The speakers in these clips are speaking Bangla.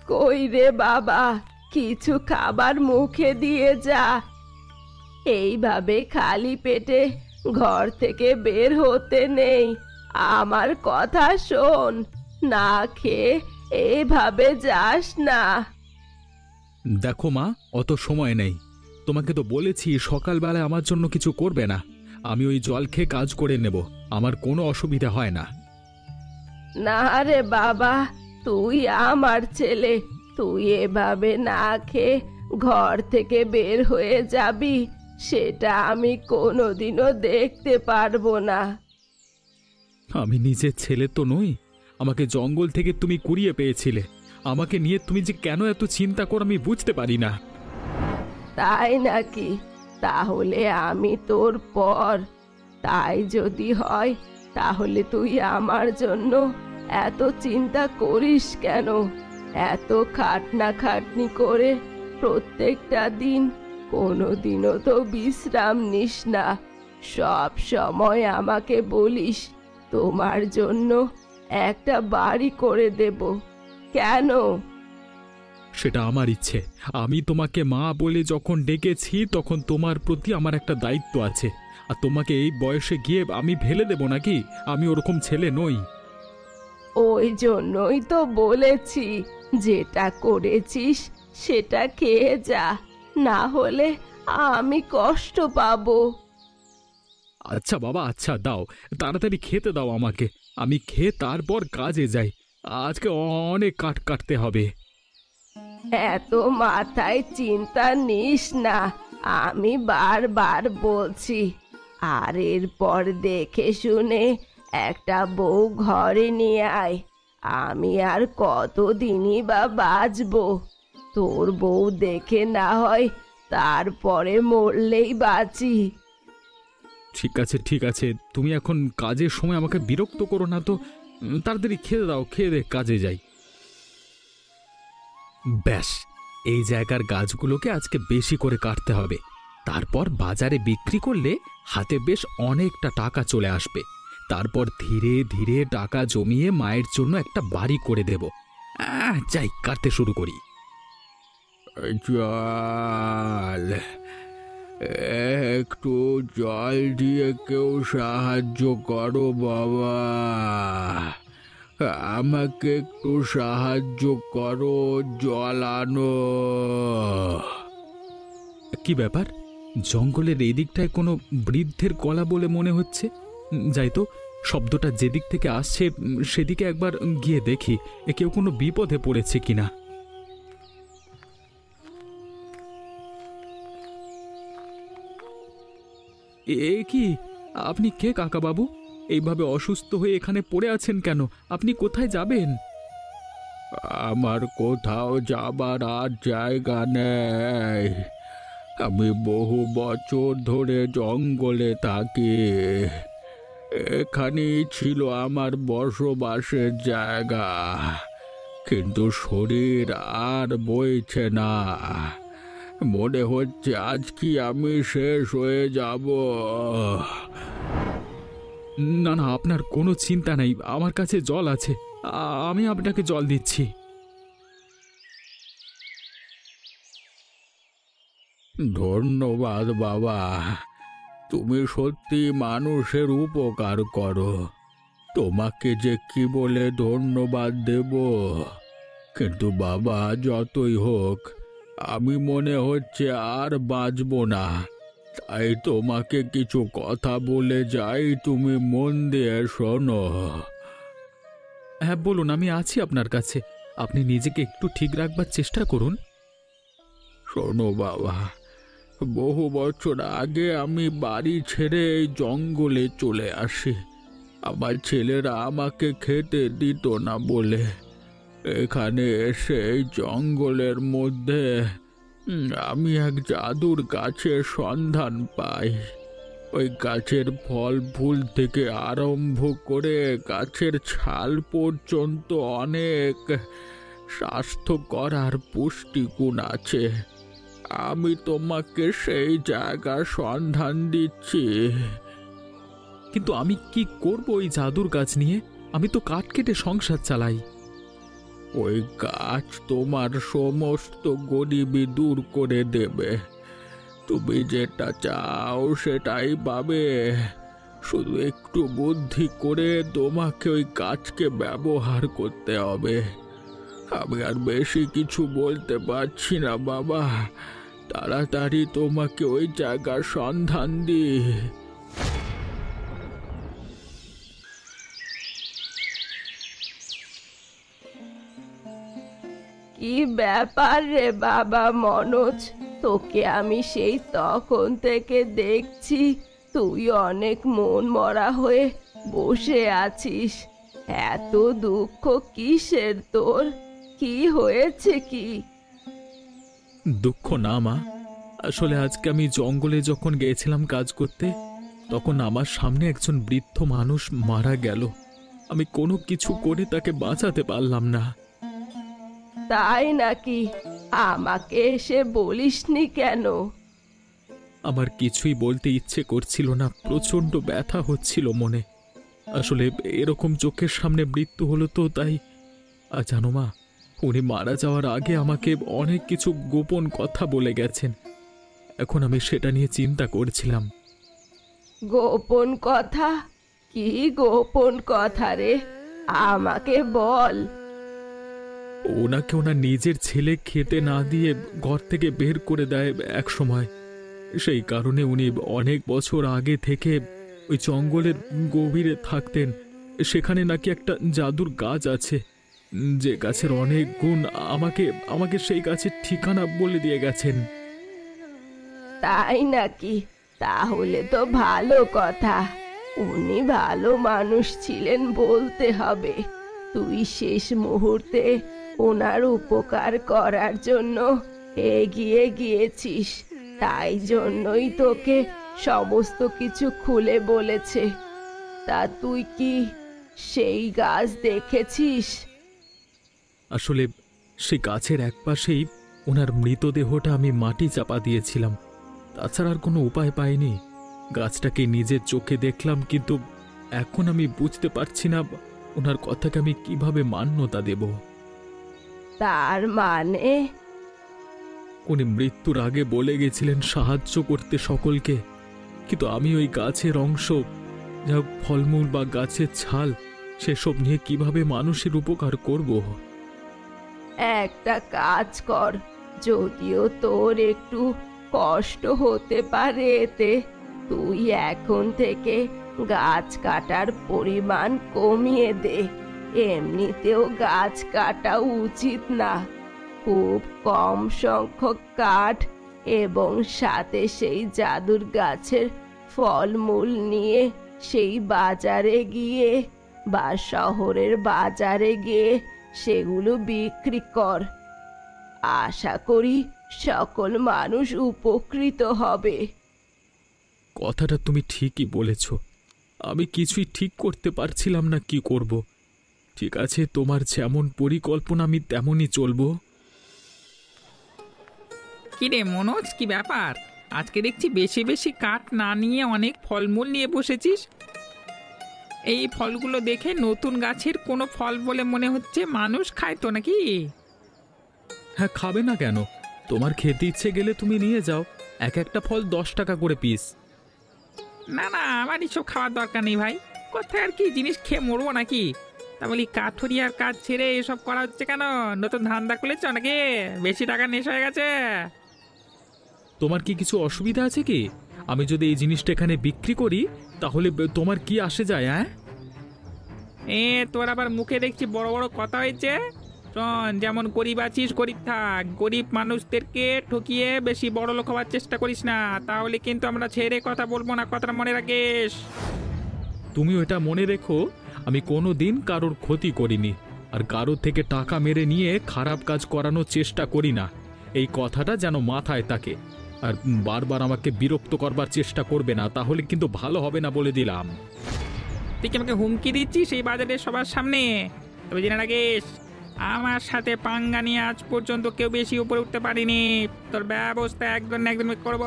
কই রে বাবা, কিছু খাবার মুখে দিয়ে যা। এইভাবে খালি পেটে ঘর থেকে বের হতে নেই। আমার কথা শোন, না খেয়ে এইভাবে যাস না। দেখো মা, অত সময় নেই। তোমাকে তো বলেছি সকালবেলায় আমার জন্য কিছু করবে না। আমি ওই জল খেয়ে কাজ করে নেব, আমার কোনো অসুবিধা হয় না। না রে বাবা, তুই আমার ছেলে, তুই এভাবে না খেয়ে ঘর থেকে বের হয়ে যাবি, সেটা আমি কোনোদিনও দেখতে পারবো না। আমি নিজের ছেলে তো নই? আমাকে জঙ্গল থেকে তুমি কুড়িয়ে পেয়েছিলে, আমাকে নিয়ে তুমি যে কেন এত চিন্তা করো আমি বুঝতে পারি না। তাই নাকি? তাহলে আমি তোর পর। তাই যদি হয় তাহলে তুই আমার জন্য এত চিন্তা করিস কেন? এত খাটনি করে প্রত্যেকটা দিন কোনোদিনও তো বিশ্রাম নিস না। সব সময় আমাকে বলিস তোমার জন্য একটা বাড়ি করে দেব। কেন? সেটা আমার ইচ্ছে। আমি তোমাকে মা বলে যখন ডেকেছি তখন তোমার প্রতি আমার একটা দায়িত্ব আছে। আর তোমাকে এই বয়সে গিয়ে আমি ফেলে দেব নাকি? আমি ওরকম ছেলে নই। ওই জন্যই তো বলেছি, যেটা করেছিস সেটা খেয়ে যা, না হলে আমি কষ্ট পাবো। আচ্ছা বাবা, আচ্ছা দাও, তাড়াতাড়ি খেতে দাও আমাকে। আমি খেয়ে তারপর কাজে যাই। আজকে অনেক কাঠ কাটতে হবে। এত মাথায় চিন্তা নিস না, আমি বারবার বলছি। আর এরপর দেখে শুনে একটা বউ ঘরে নিয়ে আয়। আমি আর কতদিনই বা বাঁচবো? তোর বউ দেখে না হয় তারপরে মরলেই বাঁচি। ঠিক আছে ঠিক আছে, তুমি এখন কাজের সময় আমাকে বিরক্ত করো না তো। তাড়াতাড়ি খেতে দাও, খেয়ে দে কাজে যাই। ব্যাস, এই জায়গার গাছগুলোকে আজকে বেশি করে কাটতে হবে। তারপর বাজারে বিক্রি করলে হাতে বেশ অনেকটা টাকা চলে আসবে। তারপর ধীরে ধীরে টাকা জমিয়ে মায়ের জন্য একটা বাড়ি করে দেব। যাই, কাটতে শুরু করি। জল, একটু জল দিয়ে কেউ সাহায্য করো বাবা, আমাকে একটু সাহায্য করো, জল আনো। কি ব্যাপার? জঙ্গলের এই দিকটায় কোনো বৃদ্ধের গলা বলে মনে হচ্ছে। যাই তো, শব্দটা যেদিক থেকে আসছে সেদিকে একবার গিয়ে দেখি কেউ কোনো বিপদে পড়েছে কিনা। এ কি? আপনি কে কাকা বাবু? এইভাবে অসুস্থ হয়ে এখানে পড়ে আছেন কেন? আপনি কোথায় যাবেন? আমার কোথাও যাবার আর জায়গা নেই। আমি বহু বছর ধরে জঙ্গলে থাকি। এখানেই ছিল আমার বসবাসের জায়গা, কিন্তু শরীর আর বইছে না। মনে হচ্ছে আজ কি আমি শেষ হয়ে যাব। না না, আপনার কোনো চিন্তা নেই, আমার কাছে জল আছে। আমি আপনাকে জল দিচ্ছি। ধন্যবাদ বাবা, তুমি সত্যি মানুষের উপকার করো। তোমাকে যে কি বলে ধন্যবাদ দেব। কিন্তু বাবা, যতই হোক আমি মনে হচ্ছে আর বাঁচব না। তাই তোমাকে কিছু কথা বলে যাই, তুমি মন দিয়ে শোনো। হ্যাঁ বলুন, আমি আছি আপনার কাছে। আপনি নিজেকে একটু ঠিক রাখবার চেষ্টা করুন। শোনো বাবা, বহু বছর আগে আমি বাড়ি ছেড়ে এই জঙ্গলে চলে আসি। আমার ছেলেরা আমাকে খেতে দিত না বলে এখানে এসে এই জঙ্গলের মধ্যে আমি এক জাদুর গাছের সন্ধান পাই। ওই গাছের ফল ফুল থেকে আরম্ভ করে গাছের ছাল পর্যন্ত অনেক স্বাস্থ্যকর আর পুষ্টিগুণ আছে। আমি তোমাকে সেই জায়গার সন্ধান দিচ্ছি। কিন্তু আমি কি করব ওই জাদুর গাছ নিয়ে? আমি তো কাঠ কেটে সংসার চালাই। ওই গাছ তোমার সমস্ত গরিবি দূর করে দেবে। তুমি যেটা চাও সেটাই পাবে। শুধু একটু বুদ্ধি করে তোমাকে ওই গাছকে ব্যবহার করতে হবে। আমি আর বেশি কিছু বলতে পারছি না বাবা, তাড়াতাড়ি তোমাকে ওই জায়গার সন্ধান দিই। কি ব্যাপার রে বাবা মনোজ, তোকে আমি সেই তখন থেকে দেখছি তুই অনেক মন মরা হয়ে বসে আছিস। এত দুঃখ কিসের তোর? কি হয়েছে কি? দুঃখ না মা, আসলে আজকে আমি জঙ্গলে যখন গিয়েছিলাম কাজ করতে, তখন আমার সামনে একজন বৃদ্ধ মানুষ মারা গেল। আমি কোনো কিছু করে তাকে বাঁচাতে পারলাম না। তাই নাকি? আমাকে এসে বলিসনি কেন? আমার কিছুই বলতে ইচ্ছে করছিল না, প্রচণ্ড ব্যথা হচ্ছিল মনে। আসলে এরকম চোখের সামনে মৃত্যু হলো তো তাই। আর জানো মা, উনি মারা যাওয়ার আগে আমাকে অনেক কিছু গোপন কথা বলে গেছেন। এখন আমি সেটা নিয়ে চিন্তা করছিলাম। গোপন কথা? কি গোপন কথা রে? আমাকে বল। ওনাকে ওনার নিজের ছেলে খেতে না দিয়ে ঘর থেকে বের করে দেয় এক সময়। সেই কারণে উনি অনেক বছর আগে থেকে ওই জঙ্গলের গভীরে থাকতেন। সেখানে নাকি একটা জাদুর গাছ আছে, যে গাছের অনেক গুণ। আমাকে আমাকে সেই গাছের ঠিকানা বলে দিয়ে গেছেন। তাই নাকি? তাহলে তো ভালো কথা। উনি ভালো মানুষ ছিলেন বলতে হবে। তুই শেষ মুহূর্তে ওনার উপকার করার জন্য এগিয়ে গিয়েছিস, তাই জন্যই তোকে সমস্ত কিছু খুলে বলেছে। তা তুই কি সেই গাছ দেখেছিস? আসলে সেই গাছের একপাশেই ওনার মৃতদেহটা আমি মাটি চাপা দিয়েছিলাম। তাছাড়া আর কোনো উপায় পাইনি। গাছটাকে নিজের চোখে দেখলাম, কিন্তু এখন আমি বুঝতে পারছি না ওনার কথাকে আমি কিভাবে মান্যতা দেব। তার মানে? উনি মৃত্যুর আগে বলে গেছিলেন সাহায্য করতে সকলকে, কিন্তু আমি ওই গাছের অংশ, যা ফলমূল বা গাছের ছাল, সেসব নিয়ে কিভাবে মানুষের উপকার করব। একটা কাজ কর, যদিও তোর একটু কষ্ট হতে পারে এতে, তুই এখন থেকে গাছ কাটার পরিমাণ কমিয়ে দে। এমনিতেও গাছ কাটা উচিত না। খুব কম সংখ্যক কাঠ এবং সাথে সেই জাদুর গাছের ফলমূল নিয়ে সেই বাজারে গিয়ে বা শহরের বাজারে গিয়ে সেগুলো বিক্রি কর। আশা করি সকল মানুষ উপকৃত হবে। কথাটা তুমি ঠিকই বলেছ। আমি কিছুই ঠিক করতে পারছিলাম না কি করব। ঠিক আছে, তোমার যেমন পরিকল্পনা আমি তেমনই চলবো। কি রে মনোজ, কি ব্যাপার? আজকে দেখছি বেশি বেশি কাঠ না নিয়ে অনেক ফলমূল নিয়ে বসেছিস। এই ফলগুলো দেখে নতুন গাছের কোনো ফল বলে মনে হচ্ছে। মানুষ খায় তো নাকি? হ্যাঁ, খাবে না কেন? তোমার খেতে ইচ্ছে গেলে তুমি নিয়ে যাও। এক একটা ফল 10 টাকা করে পিস। না না, আমার এসব খাওয়ার দরকার নেই ভাই। কোথায় আর কি জিনিস খেয়ে মরবো নাকি? তা বলি, কাঠুরিয়ার কাজ ছেড়ে এসব করা হচ্ছে কেন? নতুন ধান্দা খুলেছ নাকি? বেশি টাকা নেশা হয়ে গেছে? তোমার কি কিছু অসুবিধা আছে কি? আমি যদি এই জিনিসটা এখানে বিক্রি করি তাহলে তোমার কি আসে যায়? হ্যাঁ, তোর আবার মুখে দেখছি বড় বড় কথা হয়েছে। শোন, যেমন গরিব আছিস গরিব থাক। গরিব মানুষদেরকে ঠকিয়ে বেশি বড় লোক হওয়ার চেষ্টা করিস না, তাহলে কিন্তু আমরা ছেড়ে কথা বলবো না। কথাটা মনে রাখিস। তুমি ওটা মনে রেখো, আমি কোনো দিন কারোর ক্ষতি করিনি, আর কারোর থেকে টাকা মেরে নিয়ে খারাপ কাজ করানোর চেষ্টা করি না। এই কথাটা যেন মাথায় থাকে। আর বারবার আমাকে বিরক্ত করবার চেষ্টা করবে না, তাহলে কিন্তু ভালো হবে না বলে দিলাম। তুই কি আমাকে হুমকি দিচ্ছিস এই বাজারে সবার সামনে? তবে জেনে রাখিস, আমার সাথে পাঙ্গা নিয়ে আজ পর্যন্ত কেউ বেশি উপরে উঠতে পারিনি। তোর ব্যবস্থা একদম না একদম করব।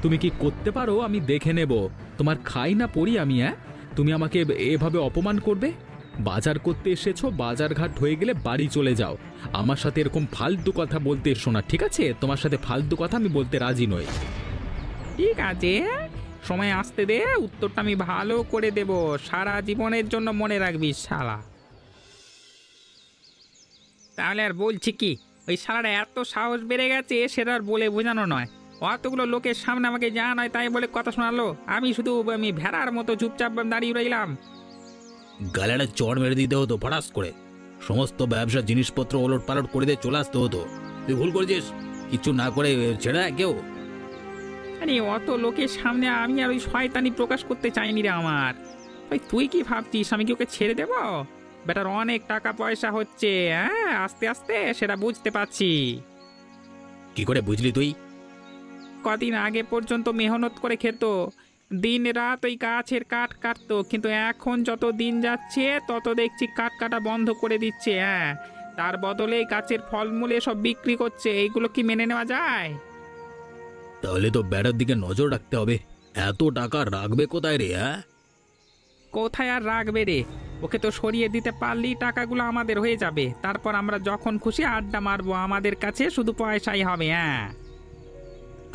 তুমি কি করতে পারো আমি দেখে নেব। তোমার খাই না পড়ি আমি? হ্যাঁ, তুমি আমাকে এভাবে অপমান করবে? বাজার করতে এসেছো, বাজারঘাট হয়ে গেলে বাড়ি চলে যাও। আমার সাথে এরকম ফালতু কথা বলতে এসো না, ঠিক আছে? তোমার সাথে ফালতু কথা আমি বলতে রাজি নই। ঠিক আছে, সময় আসতে দে, উত্তরটা আমি ভালো করে দেব, সারা জীবনের জন্য মনে রাখবি শালা। তাহলে আর বলছি কি, ওই শালাটা এত সাহস বেড়ে গেছে সেটা আর বলে বোঝানো নয়। অতগুলো লোকের সামনে আমাকে যা নয় তাই বলে কথা শোনালো, আমি ভেড়ার মতো চুপচাপ দাঁড়িয়ে রইলাম। গালাটা চড় মেরে দিতে হতো ফটাস করে, সমস্ত ব্যবসার জিনিসপত্র ওলট পালট করে দিয়ে চলে আসতে হতো। তুই ভুল করেছিস, কিছু না করে ছেড়ে কেউ। আরে অত লোকের সামনে আমি আর ওই শয়তানি প্রকাশ করতে চাইনি রে আমার। ভাই তুই কি ভাবছিস আমি কি ওকে ছেড়ে দেব? বেটার অনেক টাকা পয়সা হচ্ছে, হ্যাঁ আস্তে আস্তে সেটা বুঝতে পারছি। কি করে বুঝলি তুই? কদিন আগে পর্যন্ত মেহনত করে খেত, দিন রাত ওই গাছের কাঠ কাটতো, কিন্তু এখন যত দিন যাচ্ছে তত দেখছি কাঠ কাটা বন্ধ করে দিচ্ছে। হ্যাঁ, তার বদলে গাছের ফলমূল সব বিক্রি করছে, এইগুলো কি মেনে নেওয়া যায়? তাহলে তো বেড়ার দিকে নজর রাখতে হবে। এত টাকা রাখবে কোথায় রে? হ্যাঁ, কোথায় আর রাখবে রে? ওকে তো সরিয়ে দিতে পারলেই টাকাগুলো আমাদের হয়ে যাবে, তারপর আমরা যখন খুশি আড্ডা মারবো, আমাদের কাছে শুধু পয়সাই হবে। হ্যাঁ,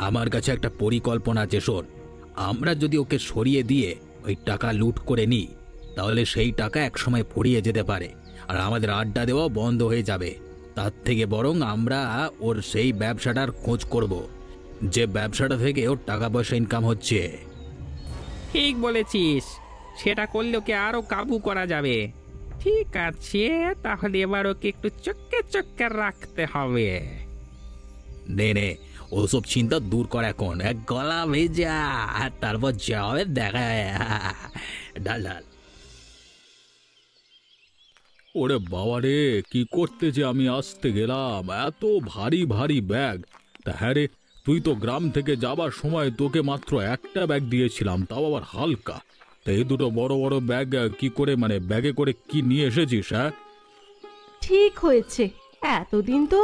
আমার কাছে একটা পরিকল্পনা আছে, শোন। আমরা যদি ওকে সরিয়ে দিয়ে ওই টাকা লুট করে নিই, তাহলে সেই টাকা একসময় ফুরিয়ে যেতে পারে, আর আমাদের আড্ডা দেওয়া বন্ধ হয়ে যাবে। তার থেকে বরং আমরা ওর সেই ব্যবসাটার খোঁজ করব, যে ব্যবসাটা থেকে ওর টাকা পয়সা ইনকাম হচ্ছে। ঠিক বলেছিস, সেটা করলে ওকে আরো কাবু করা যাবে। ঠিক আছে, তাহলে এবার ওকে একটু চক্কে চক্কে রাখতে হবে। নে নে, ওসব চিন্তা দূর কর এখন, এক গলা ভেজা, আর তারপর যা হবে দেখা ঢাল ঢাল। ওরে বাবা রে, কি করতে যে আমি আসতে গেলাম, এত ভারী ভারী ব্যাগ। তা হ্যাঁ রে, তুই তো গ্রাম থেকে যাবার সময় তোকে মাত্র একটা ব্যাগ দিয়েছিলাম, তাও আবার হালকা। তা এই দুটো বড় বড় ব্যাগ কি করে, মানে ব্যাগে করে কি নিয়ে এসেছিস? হ্যাঁ, ঠিক হয়েছে, এতদিন তো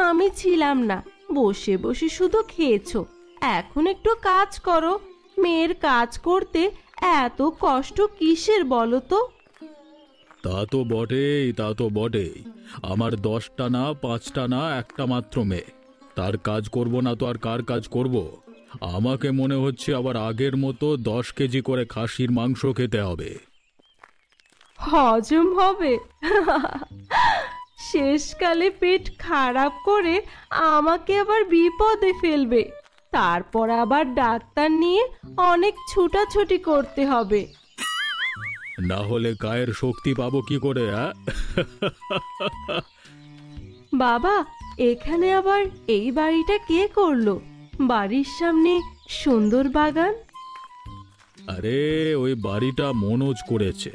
আমি ছিলাম না, বসে বসে শুধু খেয়েছো। এখন একটু কাজ করো, মেয়ের কাজ করতে এত কষ্ট কিসের বলো তো? তা তো বটেই, তা তো বটেই। আমার 10টা না 5টা না, একটা মাত্র মেয়ে, তার কাজ করব না তো আর কার কাজ করব? আমাকে মনে হচ্ছে আবার আগের মতো 10 কেজি করে খাসির মাংস খেতে হবে। হজম হবে? শেষকালে পেট খারাপ করে আমাকে আবার বিপদে ফেলবে, তারপর আবার ডাক্তার নিয়ে অনেক ছুটাছুটি করতে হবে। না হলে গায়ের শক্তি পাবো কি করে? হ্যাঁ, বাবা, এখানে আবার এই বাড়িটা কে করলো? বাড়ির সামনে সুন্দর বাগান। আরে ওই বাড়িটা মনোজ করেছে।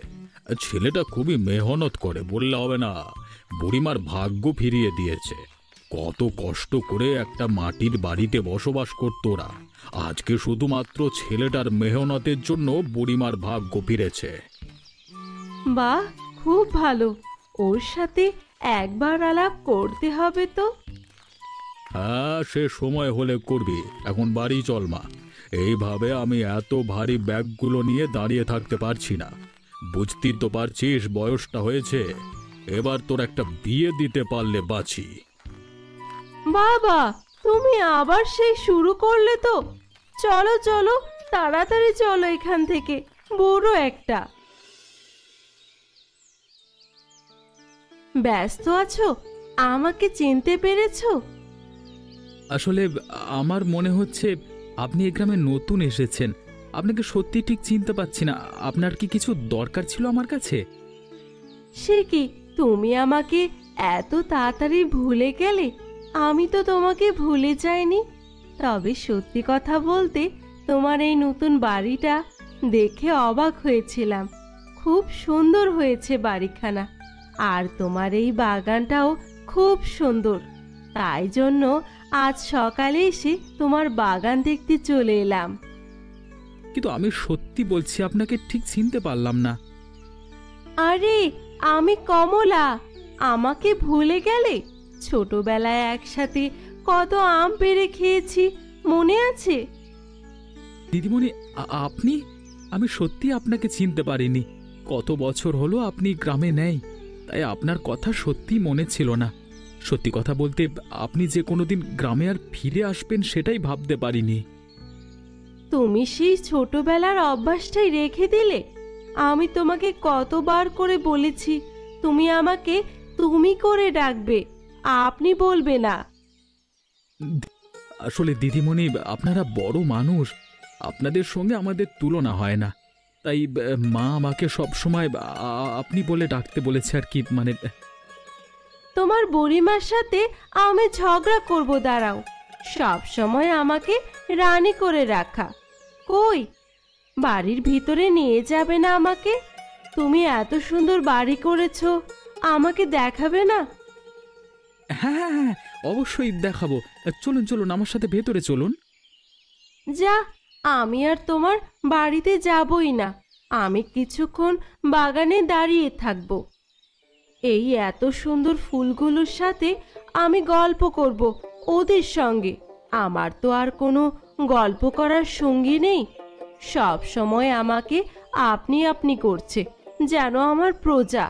ছেলেটা খুবই মেহনত করে, বললে হবে না। বুড়িমার ভাগ্য ফিরিয়ে দিয়েছে। কত কষ্ট করে একটা মাটির বাড়িতে বসবাস করতো ওরা, আজকে শুধুমাত্র ছেলেটার মেহনতের জন্য বুড়িমার ভাগ্য ফিরেছে। বাহ, খুব ভালো, ওর সাথে একবার আলাপ করতে হবে তো। হ্যাঁ, সে সময় হলে করবি, এখন বাড়ি চল মা। এইভাবে আমি এত ভারী ব্যাগগুলো নিয়ে দাঁড়িয়ে থাকতে পারছি না। বুঝতেই তো পারছিস বয়সটা হয়েছে, এবার তোর একটা বিয়ে দিতে পারলে বাঁচি। বাবা, তুমি আবার সেই শুরু করলে তো? চলো চলো, তাড়াতাড়ি চলো এখান থেকে, বুড়ো একটা। ব্যস্ত আছো? আমাকে চিনতে পেরেছো? আসলে আমার মনে হচ্ছে আপনি এই গ্রামে নতুন এসেছেন। আপনাকে সত্যি ঠিক চিনতে পারছি না। আপনার কি কিছু দরকার ছিল আমার কাছে? সে কি, তুমি আমাকে এত তাড়াতাড়ি ভুলে গেলে? আমি তো তোমাকে ভুলে যাইনি। তবে সত্যি কথা বলতে, তোমার এই নতুন বাড়িটা দেখে অবাক হয়েছিলাম। খুব সুন্দর হয়েছে বাড়িখানা, আর তোমার এই বাগানটাও খুব সুন্দর। তাই জন্য আজ সকালে এসে তোমার বাগান দেখতে চলে এলাম। কিন্তু আমি সত্যি বলছি, আপনাকে ঠিক চিনতে পারলাম না। আরে, আমি কমলা, আমাকে ভুলে গেলে? ছোটবেলায় একসাথে কত আম পেড়ে খেয়েছি, মনে আছে? দিদিমণি, আপনি? আমি সত্যি আপনাকে চিনতে পারিনি। কত বছর হলো আপনি গ্রামে নেই, তাই আপনার কথা সত্যি মনে ছিল না। সত্যি কথা বলতে আপনি যে কোনোদিন গ্রামে আর ফিরে আসবেন সেটাই ভাবতে পারিনি। তুমি সেই ছোটবেলার অভ্যাসটাই রেখে দিলে। আমি তোমাকে কতবার করে বলেছি তুমি আমাকে তুমি করে ডাকবে, আপনি বলবে না। আসলে দিদিমণি, আপনারা বড় মানুষ, আপনাদের সঙ্গে আমাদের তুলনা হয় না, তাই মা আমাকে সবসময় আপনি বলে ডাকতে বলেছে আর কি। মানে তোমার বুড়িমার সাথে আমি ঝগড়া করব, দাঁড়াও। সব সময় আমাকে রানী করে রাখা। কই, বাড়ির ভিতরে নিয়ে যাবে না আমাকে? তুমি এত সুন্দর বাড়ি করেছো, আমাকে দেখাবে না? হ্যাঁ হ্যাঁ হ্যাঁ, অবশ্যই দেখাবো। চলুন চলুন, আমার সাথে ভেতরে চলুন। যা, আমি আর তোমার বাড়িতে যাবই না। আমি কিছুক্ষণ বাগানে দাঁড়িয়ে থাকবো। এই এত সুন্দর ফুলগুলোর সাথে আমি গল্প করব ওদের সঙ্গে। আমার তো আর কোনো গল্প করার সঙ্গী নেই। সব সময় আমাকে আপনি আপনি করছে, যেন আমার প্রজা।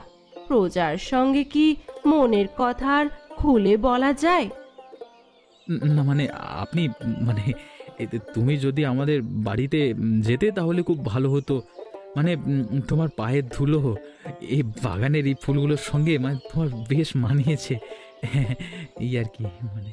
প্রজার সঙ্গে কি মনের কথা আর খুলে বলা যায়? না মানে আপনি, মানে তুমি যদি আমাদের বাড়িতে যেতে তাহলে খুব ভালো হতো। মানে তোমার পায়ের ধুলো এই বাগানের এই ফুলগুলোর সঙ্গে মানে তোমার বেশ মানিয়েছে, এই আর কি। মানে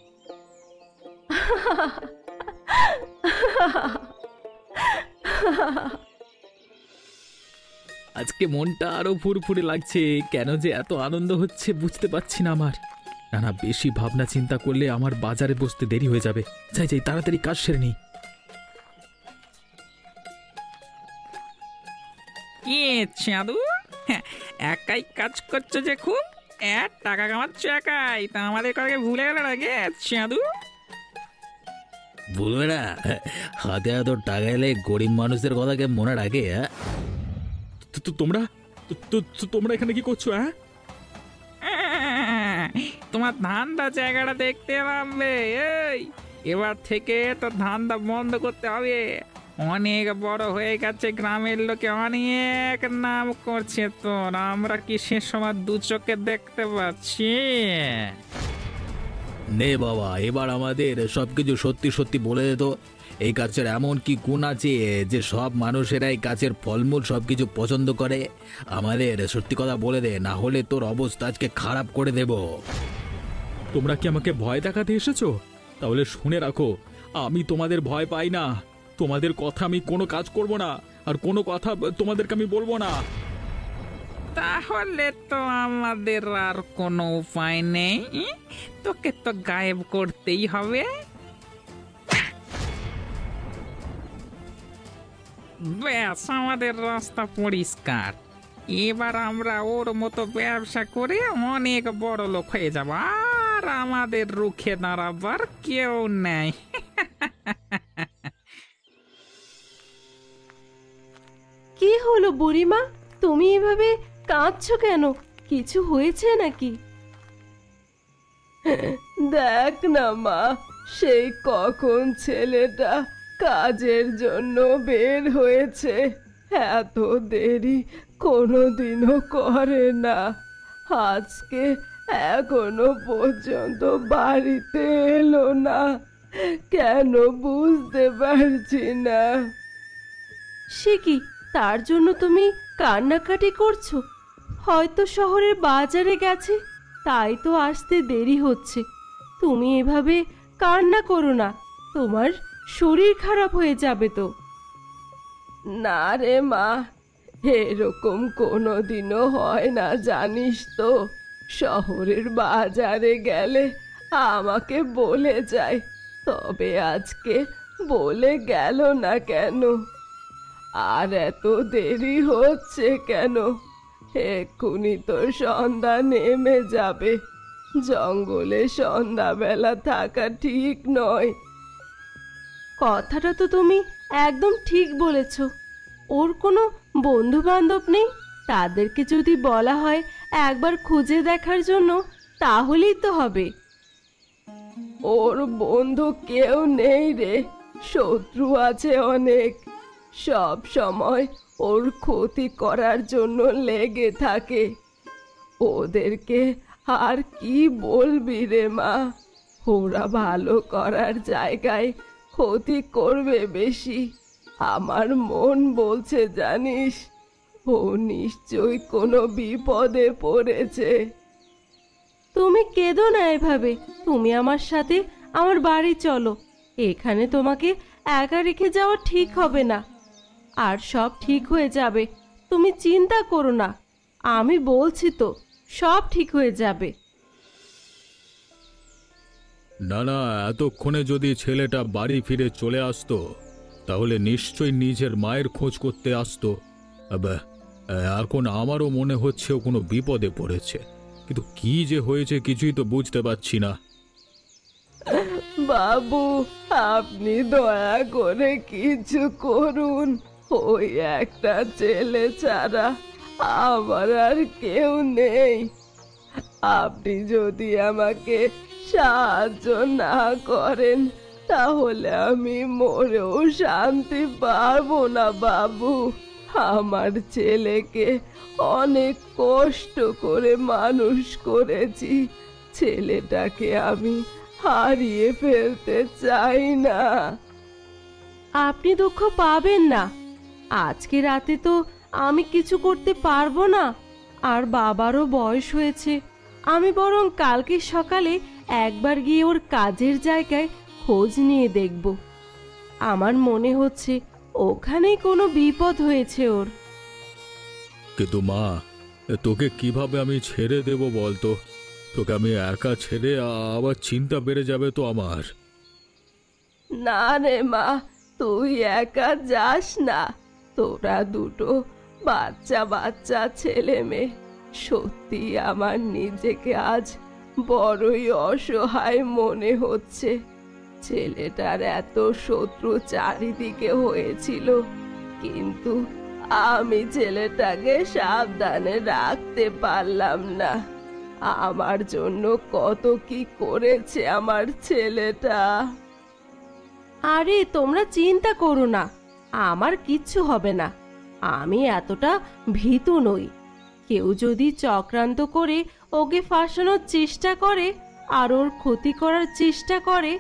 আজকে মনটা আরো ফুরফুরে লাগছে, কেন যে এত আনন্দ হচ্ছে বুঝতে পারছি না আমার। না না, বেশি ভাবনা চিন্তা করলে আমার বাজারে বসতে দেরি হয়ে যাবে। যাই যাই, তাড়াতাড়ি কাজ সেরে নিই। কি চাঁদু, একাই কাজ করছো যে খুব? টাকা কামাচ্ছ একাই, তা আমাদের কাছে ভুলে গেল নাকি চাঁদু? বলবে না, হাতে এত টাকা এলে গরিব মানুষদের কথা কে মনে রাখে? তোমরা তোমরা এখানে কি করছো? হ্যাঁ, তোমার ধান্দা জায়গাটা দেখতে পাবে। এই এবার থেকে তো ধান্দা বন্ধ করতে হবে। অনেক বড় হয়ে গেছে, গ্রামের লোকে অনেক নাম করছে তোর। আমরা কি সে সময় দু চোখে দেখতে পাচ্ছি? নে বাবা, এবার আমাদের সবকিছু সত্যি সত্যি বলে দে তো। এই গাছের এমন কি গুণ আছে যে সব মানুষেরাই গাছের ফলমূল সবকিছু পছন্দ করে? আমাদের সত্যি কথা বলে দে, না হলে তোর অবস্থা আজকে খারাপ করে দেব। তোমরা কি আমাকে ভয় দেখাতে এসেছো? তাহলে শুনে রাখো, আমি তোমাদের ভয় পাই না। তোমাদের কথা আমি কোনো কাজ করব না, আর কোনো কথা তোমাদেরকে আমি বলবো না। তাহলে তো আমাদের আর কোনো উপায় নেই, তোকে তো গায়েব করতেই হবে। ব্যাস, আমাদের রাস্তা পরিষ্কার। এবার আমরা ওর মতো ব্যবসা করে অনেক বড় লোক হয়ে যাব, আর আমাদের রুখে দাঁড়াবার কেউ নেই। কি হলো বুড়িমা, তুমি এভাবে কাঁদছো কেন? কিছু হয়েছে নাকি? দেখ না মা, সেই কখন ছেলেটা কাজের জন্য বের হয়েছে, এত দেরি কোনোদিনও করে না। আজকে এখনো পর্যন্ত বাড়িতে এলো না, কেন বুঝতে পারছি না। সে কি, তার জন্য তুমি কান্নাকাটি করছো? হয়তো শহরের বাজারে গেছে, তাই তো আসতে দেরি হচ্ছে। তুমি এভাবে কান্না করো না, তোমার শরীর খারাপ হয়ে যাবে তো। না রে মা, এরকম কোনোদিনও হয় না জানিস তো। শহরের বাজারে গেলে আমাকে বলে যায়, তবে আজকে বলে গেল না কেন? আর এত দেরি হচ্ছে কেন? এক্ষুনি তো সন্ধ্যা নেমে যাবে। জঙ্গলে সন্ধ্যাবেলা থাকা ঠিক নয়। কথাটা তো তুমি একদম ঠিক বলেছ। ওর কোনো বন্ধু বান্ধব নেই? তাদেরকে যদি বলা হয় একবার খুঁজে দেখার জন্য, তাহলেই তো হবে। ওর বন্ধু কেউ নেই রে, শত্রু আছে অনেক। সব সময় ওর ক্ষতি করার জন্য লেগে থাকে। ওদেরকে আর কি বলবি রে মা, ওরা ভালো করার জায়গায় ক্ষতি করবে বেশি। আমার মন বলছে জানিস, ও নিশ্চয়ই কোনো বিপদে পড়েছে। তুমি কেঁদো না এভাবে, তুমি আমার সাথে আমার বাড়ি চলো। এখানে তোমাকে একা রেখে যাওয়া ঠিক হবে না, আর সব ঠিক হয়ে যাবে। তুমি চিন্তা করো না, আমি বলছি তো সব ঠিক হয়ে যাবে। না না, এতক্ষণে যদি ছেলেটা বাড়ি ফিরে চলে আসতো তাহলে নিশ্চয়ই নিজের মায়ের খোঁজ করতে আসতো। এখন আমারও মনে হচ্ছে ও কোনো বিপদে পড়েছে, কিন্তু কি যে হয়েছে কিছুই তো বুঝতে পারছি না। বাবু, আপনি দয়া করে কিছু করুন। ওই একটা ছেলে ছাড়া আমার আর কেউ নেই। আপনি যদি আমাকে সাহায্য না করেন তাহলে আমি মরেও শান্তি পাবো না বাবু। আমার ছেলেকে অনেক কষ্ট করে মানুষ করেছি, ছেলেটাকে আমি হারিয়ে ফেলতে চাই না। আপনি দুঃখ পাবেন না, আজকে রাতে তো আমি কিছু করতে পারবো না, আর বাবারও বয়স হয়েছে। আমি বরং কালকে সকালে একবার গিয়ে ওর কাজের জায়গায় খোঁজ নিয়ে দেখব। আমার মনে হচ্ছে ওখানেই কোনো বিপদ হয়েছে ওর। কিন্তু মা, তোকে কিভাবে আমি ছেড়ে দেব বলতো? তোকে আমি একা ছেড়ে আবার চিন্তা বেড়ে যাবে তো আমার। না রে মা, তুই একা যাস না। তোরা দুটো বাচ্চা বাচ্চা ছেলে মেয়ে। সত্যি আমার নিজেকে আজ বড়ই অসহায় মনে হচ্ছে। ছেলেটার এত শত্রু চারিদিকে হয়েছিল, কিন্তু আমি ছেলেটাকে সাবধানে রাখতে পারলাম না। আমার জন্য কত কি করেছে আমার ছেলেটা। আরে তোমরা চিন্তা করো না, আমার কিচ্ছু হবে না। আমি এতটা ভীতু নই। কেউ যদি চক্রান্ত করে ওকে ফাঁসানোর চেষ্টা করে আর ওর ক্ষতি করার চেষ্টা করে,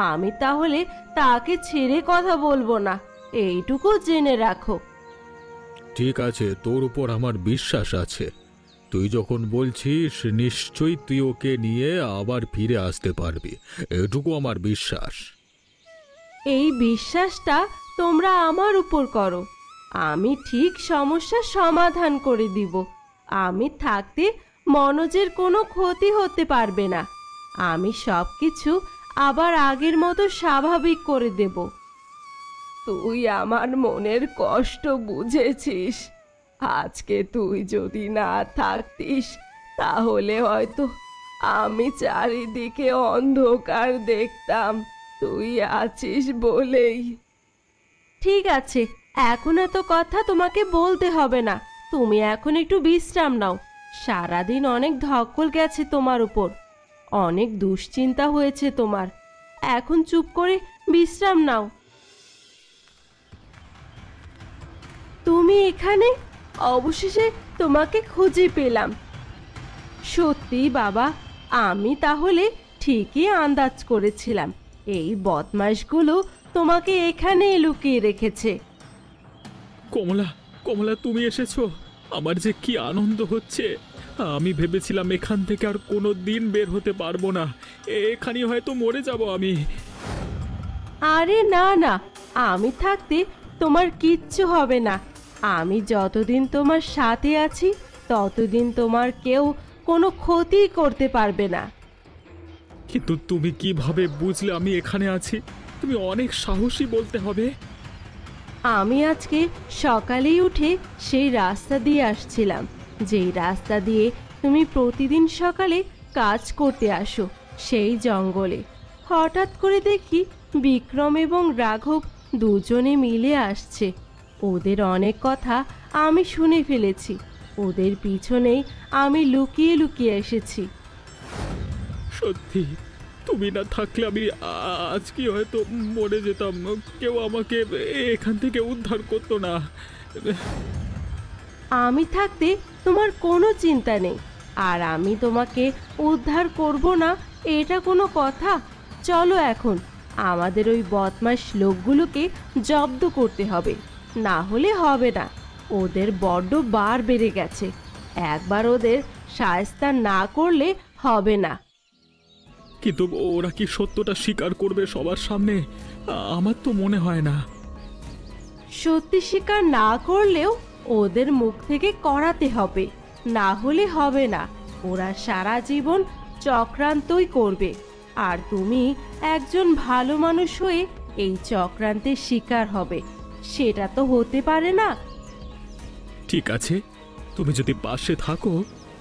আমি তাহলে তাকে ছেড়ে কথা বলবো না, এইটুকু জেনে রাখো। ঠিক আছে, তোর উপর আমার বিশ্বাস আছে। তুই যখন বলছিস নিশ্চয়ই তুই ওকে নিয়ে আবার ফিরে আসতে পারবি, এটুকু আমার বিশ্বাস। এই বিশ্বাসটা তোমরা আমার উপর করো, আমি ঠিক সমস্যার সমাধান করে দিব। আমি থাকতে মনোজের কোনো ক্ষতি হতে পারবে না। আমি সবকিছু আবার আগের মতো স্বাভাবিক করে দেব। তুই আমার মনের কষ্ট বুঝেছিস। আজকে তুই যদি না থাকতিস তাহলে হয়তো আমি চারিদিকে অন্ধকার দেখতাম। তুই আছিস বলেই। ঠিক আছে, এখন এত কথা তোমাকে বলতে হবে না। তুমি এখন একটু বিশ্রাম নাও। সারাদিন অনেক ধকল গেছে তোমার উপর, অনেক দুশ্চিন্তা হয়েছে তোমার। এখন চুপ করে বিশ্রাম নাও। তুমি এখানে? অবশেষে তোমাকে খুঁজে পেলাম। সত্যি বাবা, আমি তাহলে ঠিকই আন্দাজ করেছিলাম এই বদমাশগুলো তোমাকে এখানে লুকিয়ে রেখেছে। কমলা, কমলা, তুমি এসেছো। আমার যে কি আনন্দ হচ্ছে। আমি ভেবেছিলাম এখান থেকে আর কোনো দিন বের হতে পারবো না, এখানেই হয়তো মরে যাব আমি। আরে না না, আমি থাকতে তোমার কিচ্ছু হবে না। আমি যতদিন তোমার সাথে আছি ততদিন তোমার কেউ কোনো ক্ষতি করতে পারবে না। কিন্তু তুমি কিভাবে বুঝলে আমি এখানে আছি? তুমি অনেক সাহসী বলতে হবে। আমি আজকে সকালেই উঠে সেই রাস্তা দিয়ে আসছিলাম, যেই রাস্তা দিয়ে তুমি প্রতিদিন সকালে কাজ করতে আসো, সেই জঙ্গলে। হঠাৎ করে দেখি বিক্রম এবং রাঘব দুজনে মিলে আসছে। ওদের অনেক কথা আমি শুনে ফেলেছি। ওদের পিছনেই আমি লুকিয়ে লুকিয়ে এসেছি। সত্যি তুমি না থাকলে আমি আজকে হয়তো মরে যেতাম। কেউ আমাকে এখান থেকে উদ্ধার করতো না। আমি থাকতে তোমার কোনো চিন্তা নেই, আর আমি তোমাকে উদ্ধার করব না এটা কোনো কথা? চলো এখন আমাদের ওই বদমাশ লোকগুলোকে জব্দ করতে হবে, না হলে হবে না। ওদের বড্ড বার বেড়ে গেছে, একবার ওদের শায়েস্তা না করলে হবে না। কিন্তু ওরা কি সত্যটা স্বীকার করবে সবার সামনে? আমার তো মনে হয় না। সত্যি স্বীকার না করলেও ওদের মুখ থেকে করাতে হবে, না হলে হবে না। ওরা সারা জীবন চক্রান্তই করবে, আর তুমি একজন ভালো মানুষ হয়ে এই চক্রান্তের শিকার হবে, সেটা তো হতে পারে না। ঠিক আছে, তুমি যদি পাশে থাকো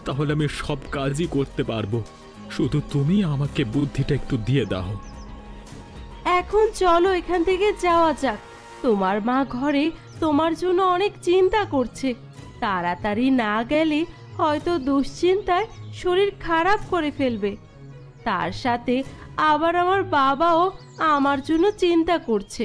তাহলে আমি সব কাজই করতে পারবো। শুধু তুমি আমাকে বুদ্ধিটা একটু দিয়ে দাও। এখন চলো এখান থেকে যাওয়া যাক। তোমার মা ঘরে তোমার জন্য অনেক চিন্তা করছে। তাড়াতাড়ি না গেলে হয়তো দুশ্চিন্তায় শরীর খারাপ করে ফেলবে। তার সাথে আবার আমার বাবাও আমার জন্য চিন্তা করছে।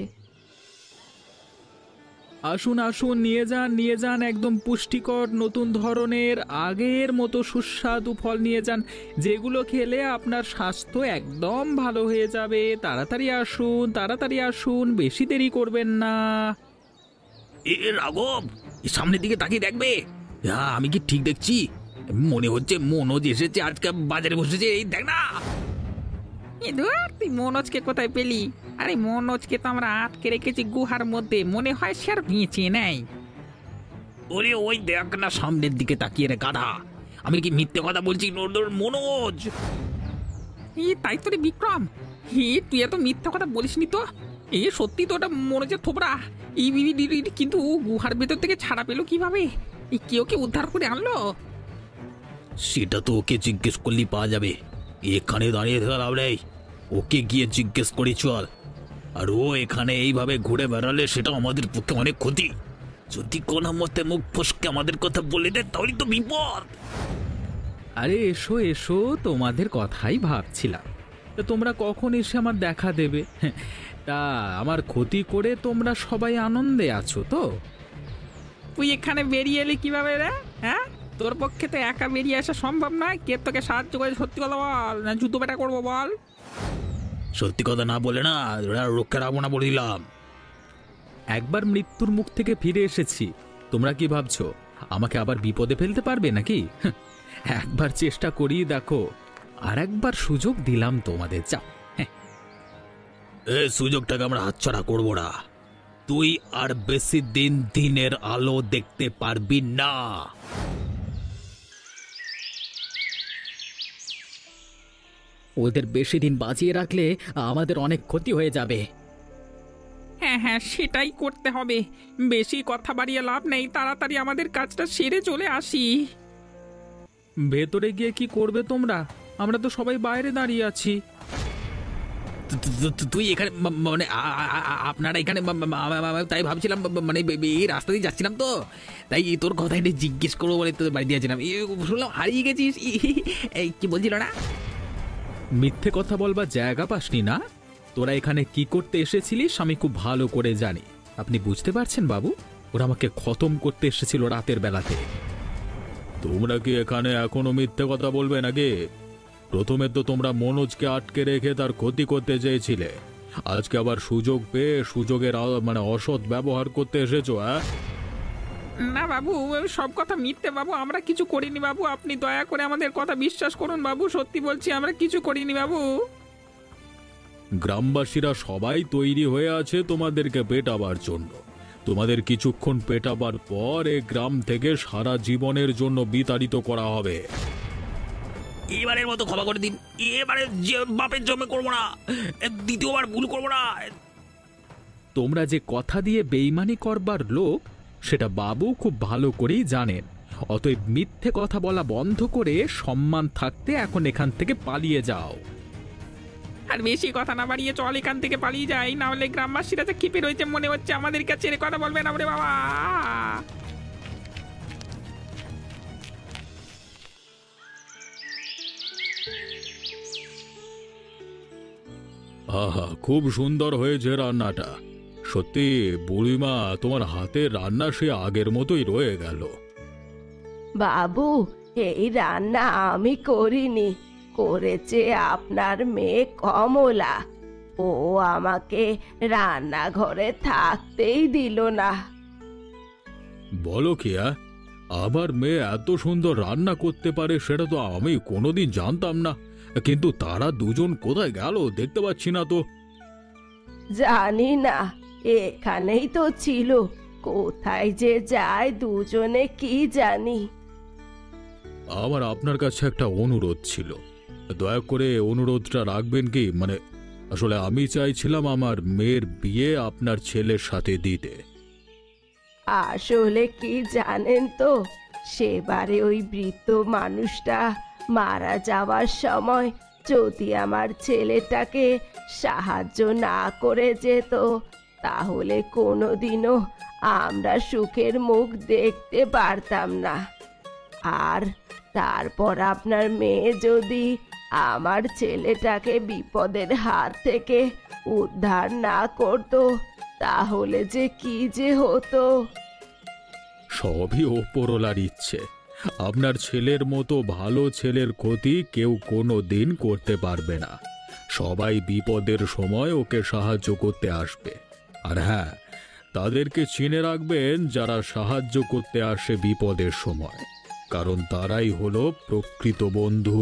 আসুন আসুন, নিয়ে যান নিয়ে যান, একদম পুষ্টিকর নতুন ধরনের আগের মতো সুস্বাদু ফল নিয়ে যান, যেগুলো খেলে আপনার স্বাস্থ্য একদম ভালো হয়ে যাবে। তাড়াতাড়ি আসুন তাড়াতাড়ি আসুন, বেশি দেরি করবেন না। রাঘব, সামনের দিকে তাকিয়ে দেখবে। আমি কি ঠিক দেখছি? মনে হচ্ছে মনোজ এসেছে, আজকে বাজারে বসেছে। এই দেখ না। তুই মনোজকে কোথায় পেলি? আরে মনোজকে তো আমরা আটকে রেখেছি গুহার মধ্যে, মনে হয় সে আর বেঁচে নেই। ওরে ওই দেখ না, সামনের দিকে তাকিয়ে রে গাধা। আমি কি মিথ্যে কথা বলছি? মনোজ। তাই তো রে বিক্রম, তুই এত মিথ্যা কথা বলিসনি তো। সত্যি তো ওটা মনোজের থোবরা। কিন্তু গুহার ভেতর থেকে ছাড়া পেলো কিভাবে? কেউ কে উদ্ধার করে আনলো? সেটা তো ওকে জিজ্ঞেস করলেই পাওয়া যাবে। এখানে দাঁড়িয়ে থাকা লাভ নেই, ওকে গিয়ে জিজ্ঞেস করি চল। আর ও এখানে এইভাবে ঘুরে বেড়ালে সেটা আমাদের পক্ষে অনেক ক্ষতি। যদি কোনো মতে মুখ ফসকে আমাদের কথা বলে দেয় তাহলে তো বিপদ। আরে এসো এসো, তোমাদের কথাই ভাবছিলাম। তা তোমরা কখন এসে আমার দেখা দেবে? তা আমার ক্ষতি করে তোমরা সবাই আনন্দে আছো তো? তুই এখানে বেরিয়ে এলি কিভাবে রে? হ্যাঁ, তোর পক্ষে তো একা বেরিয়ে আসা সম্ভব নয়। কে তোকে সাহায্য করে? সত্যি কথা বল, না জুতো পেটা করবো বল। সত্যি কথা না বলে না রক্ষা রাখবো না বলে দিলাম। একবার মৃত্যুর মুখ থেকে ফিরে এসেছি, তোমরা কি ভাবছো আমাকে আবার বিপদে ফেলতে পারবে নাকি? একবার চেষ্টা করি দেখো, আর একবার সুযোগ দিলাম তোমাদের। যাও। এই সুযোগটাকে আমরা হাতছাড়া করবো না। তুই আর বেশি দিন দিনের আলো দেখতে পারবি না। ওদের বেশি দিন বাঁচিয়ে রাখলে আমাদের অনেক ক্ষতি হয়ে যাবে। হ্যাঁ হ্যাঁ, সেটাই করতে হবে। বেশি কথা বাড়িয়ে লাভ নেই, তাড়াতাড়ি আমাদের কাজটা সেরে চলে আসি। ভেতরে গিয়ে কি করবে তোমরা? আমরা তো সবাই বাইরে দাঁড়িয়ে আছি। তুই এখানে মানে আপনারা এখানে তাই ভাবছিলাম, মানে এই রাস্তা দিয়ে যাচ্ছিলাম তো, তাই তোর কথা এটা জিজ্ঞেস করবো বলে তোর বাড়ি দিয়েছিলাম। শুনলাম হারিয়ে গেছিস। এই কি বলছিল না? মিথ্যে কথা বলবার জায়গা পাসনি না? তোরা এখানে কি করতে এসেছিলিস আমি খুব ভালো করে জানি। আপনি বুঝতে পারছেন বাবু? ওরা আমাকে খতম করতে এসেছিল রাতের বেলাতে। তোমরা কি এখানে এখনো মিথ্যে কথা বলবে নাকি? প্রথমে তো তোমরা মনোজকে আটকে রেখে তার ক্ষতি করতে চেয়েছিলে, আজকে আবার সুযোগ পেয়ে সুযোগের মানে অসৎ ব্যবহার করতে এসেছো। না বাবু, সব কথা মিথ্যে বাবু, আমরা কিছু করিনি বাবু। আপনি দয়া করে আমাদের কথা বিশ্বাস করুন বাবু, সত্যি বলছি আমরা কিছু করিনি বাবু। গ্রামবাসীরা সবাই তৈরি হয়ে আছে তোমাদেরকে পেটাবার জন্য। তোমাদের কিছুক্ষণ পেটাবার পর এ গ্রাম থেকে সারা জীবনের জন্য বিতাড়িত করা হবে। এবারের মতো ক্ষমা করে দিন। এবারে বাপের জমে করবো না, দ্বিতীয়বার ভুল করবো না। তোমরা যে কথা দিয়ে বেইমানি করবার লোক সেটা বাবু খুব ভালো করেই জানেন। অতএব মিথ্যে কথা বলা বন্ধ করে সম্মান থাকতে এখন এখান থেকে পালিয়ে যাও। আর বেশি কথা না বাড়িয়ে চল এখান থেকে পালিয়ে যাই, না হলে গ্রামবাসীরা যে ক্ষেপে রয়েছে মনে হচ্ছে, আমাদের কাছে কথা বলবে না রে বাবা। আহা, খুব সুন্দর হয়েছে রান্নাটা। সত্যি বুড়িমা, তোমার হাতের রান্না সে আগের মতোই রয়ে গেল। বাবু, এই রান্না আমি করিনি, করেছে আপনার মেয়ে কমলা। ও আমাকে রান্নাঘরে থাকতেই দিল না। বলো কি? আমার মেয়ে এত সুন্দর রান্না করতে পারে সেটা তো আমি কোনোদিন জানতাম না। কিন্তু তারা দুজন কোথায় গেল দেখতে পাচ্ছি না তো। জানি না, এখানেই তো ছিল, কোথায় যে যায় দুজনে কি জানি। আমার আপনার কাছে একটা অনুরোধ ছিল, দয়া করে অনুরোধটা রাখবেন কি? মানে আসলে আমি চাইছিলাম আমার মেয়ের বিয়ে আপনার ছেলের সাথে দিতে। আসলে কি জানেন তো, সেবারে ওই বৃদ্ধ মানুষটা মারা যাওয়ার সময় যদি আমার ছেলেটাকে সাহায্য না করে যেত, তাহলে কোনোদিনও আমরা সুখের মুখ দেখতে পারতাম না। আর তারপর আপনার মেয়ে যদি আমার ছেলেটাকে বিপদের হাত থেকে উদ্ধার না করতো, তাহলে যে কি যে হতো। সবই ওপরওয়ালার ইচ্ছে। আপনার ছেলের মতো ভালো ছেলের ক্ষতি কেউ কোনো দিন করতে পারবে না। সবাই বিপদের সময় ওকে সাহায্য করতে আসবে। আর হ্যাঁ, তাদেরকে চিনে রাখবেন যারা সাহায্য করতে আসে বিপদের সময়, কারণ তারাই হলো প্রকৃত বন্ধু।